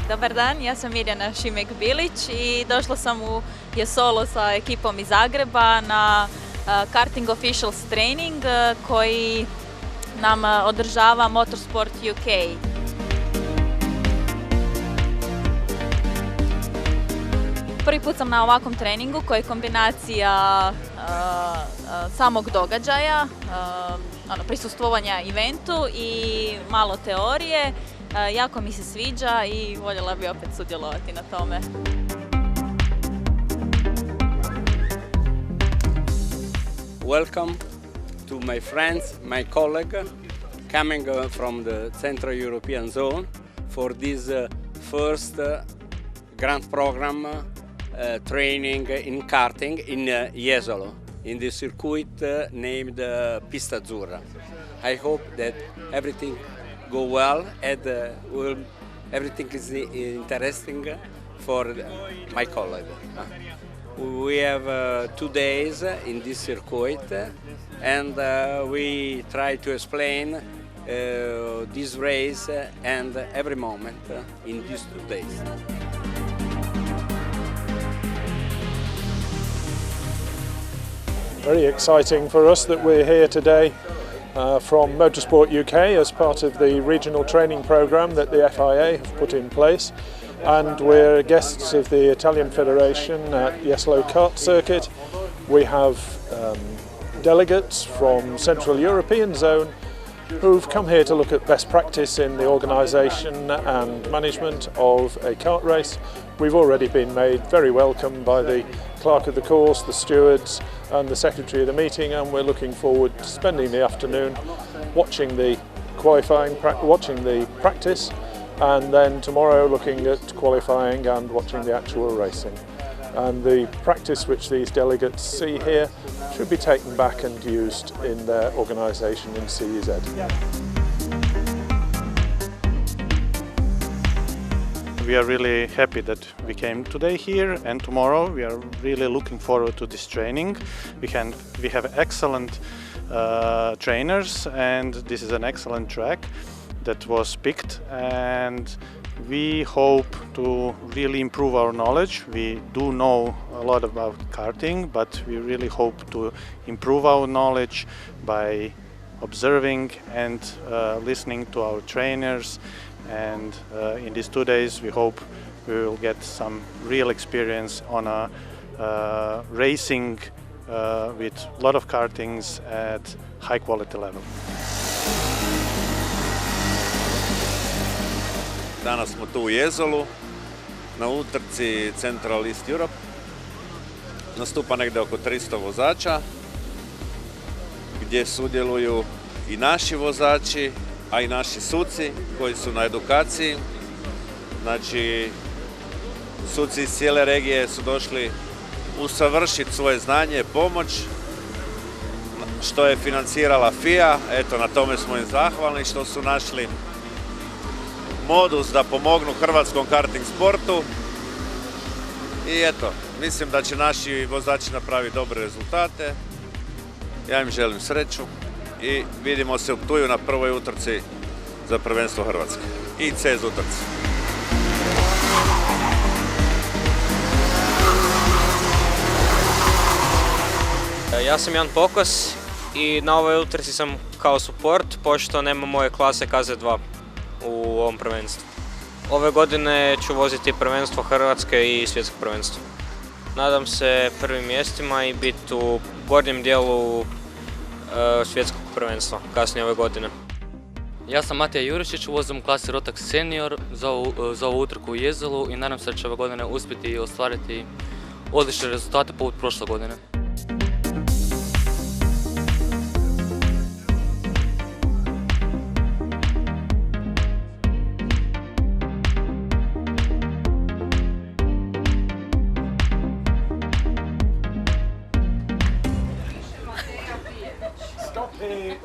Dobar dan, ja sam Mirjana Šimek-Bilić i došla sam u Jesolo sa ekipom iz Zagreba na Karting Officials trening koji nam održava Motorsport UK. Prvi put sam na ovakvom treningu koji je kombinacija samog događaja, prisustvovanja eventu i malo teorije. Jako mi se sviđa i voljela bi opet sudjelovati na tome. Welcome to my friends, my colleague, coming from the Central European zone for this first grand program training in karting in Jesolo, in the circuit named Pista Azzurra. I hope that everything go well and everything is interesting for my colleague. We have 2 days in this circuit and we try to explain this race and every moment in these 2 days. Very exciting for us that we're here today from Motorsport UK as part of the regional training program that the FIA have put in place, and we're guests of the Italian Federation at Jesolo Kart Circuit. We have delegates from Central European Zone who've come here to look at best practice in the organisation and management of a kart race. We've already been made very welcome by the clerk of the course, the stewards and the secretary of the meeting, and we're looking forward to spending the afternoon watching the watching the practice, and then tomorrow looking at qualifying and watching the actual racing. And the practice which these delegates see here should be taken back and used in their organisation in CEZ. We are really happy that we came today here, and tomorrow we are really looking forward to this training. We have excellent trainers, and this is an excellent track that was picked, and we hope to really improve our knowledge. We do know a lot about karting, but we really hope to improve our knowledge by observing and listening to our trainers. And in these 2 days we hope we will get some real experience on a racing with a lot of kartings at high quality level. Danas smo tu u Jesolu na utrci Central East Europe. Nastupa negdje oko 300 vozača gdje sudjeluju i naši vozači, a i naši suci koji su na edukaciji. Znači, suci iz cijele regije su došli usavršiti svoje znanje, pomoć, što je financirala FIA. Eto, na tome smo im zahvalni što su našli modus da pomognu hrvatskom karting sportu. I eto, mislim da će naši vozači napraviti dobre rezultate. Ja im želim sreću i vidimo se u Ptuju na prvoj utrci za prvenstvo Hrvatske i CEZ utrci. Ja sam Jan Pokos i na ovoj utrci sam kao suport, pošto nema moje klase KZ2 u ovom prvenstvu. Ove godine ću voziti prvenstvo Hrvatske i svjetsko prvenstvo. Nadam se prvim mjestima i biti u gornjem dijelu svjetskog prvenstva kasnije ove godine. Ja sam Matija Jurišić, vozim u klasi Rotax Senior za ovu utrku u Jesolu i nadam se da će ove godine uspjeti ostvariti odlične rezultate poput prošle godine. Stop it!